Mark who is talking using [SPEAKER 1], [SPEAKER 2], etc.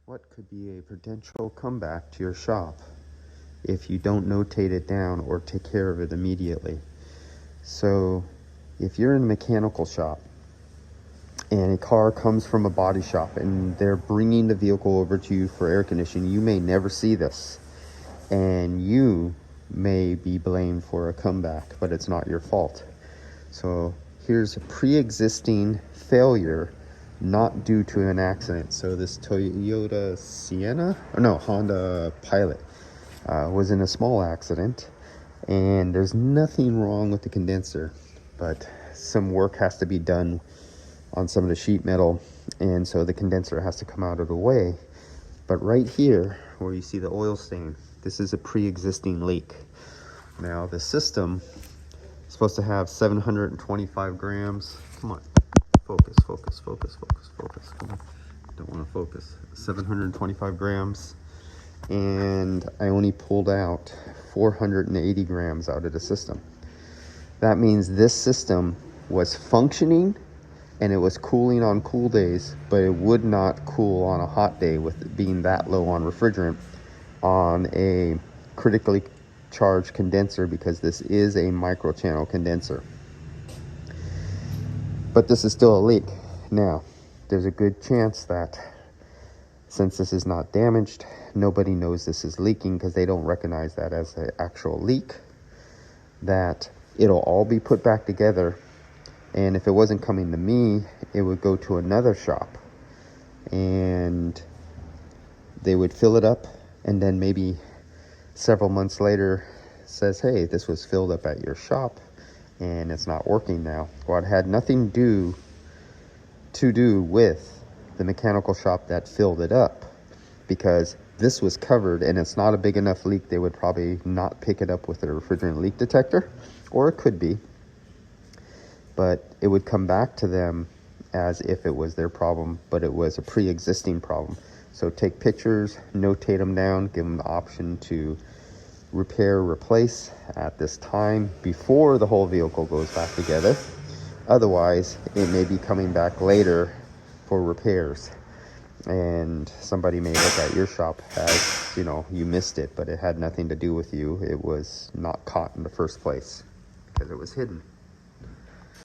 [SPEAKER 1] What could be a potential comeback to your shop if you don't notate it down or take care of it immediately? So if you're in a mechanical shop and a car comes from a body shop and they're bringing the vehicle over to you for air conditioning, you may never see this and you may be blamed for a comeback, but it's not your fault. So here's a pre-existing failure not due to an accident. So this Toyota Sienna, or no, Honda Pilot was in a small accident, and there's nothing wrong with the condenser, but some work has to be done on some of the sheet metal, and so the condenser has to come out of the way. But right here where you see the oil stain, this is a pre-existing leak. Now the system is supposed to have 725 grams. Come on, focus. Come on, don't want to focus. 725 grams, and I only pulled out 480 grams out of the system. That means this system was functioning and it was cooling on cool days, but it would not cool on a hot day with it being that low on refrigerant on a critically charged condenser, because this is a microchannel condenser. But this is still a leak. Now, there's a good chance that since this is not damaged, nobody knows this is leaking because they don't recognize that as an actual leak, that it'll all be put back together. And if it wasn't coming to me, it would go to another shop and they would fill it up, and then maybe several months later says, hey, this was filled up at your shop and it's not working now. Well, it had nothing to do with the mechanical shop that filled it up, because this was covered and it's not a big enough leak. They would probably not pick it up with a refrigerant leak detector, or it could be, but it would come back to them as if it was their problem, but it was a pre-existing problem. So take pictures, notate them down, give them the option to repair, replace at this time before the whole vehicle goes back together. Otherwise, it may be coming back later for repairs, and somebody may look at your shop as, you know, you missed it, but it had nothing to do with you. It was not caught in the first place because it was hidden.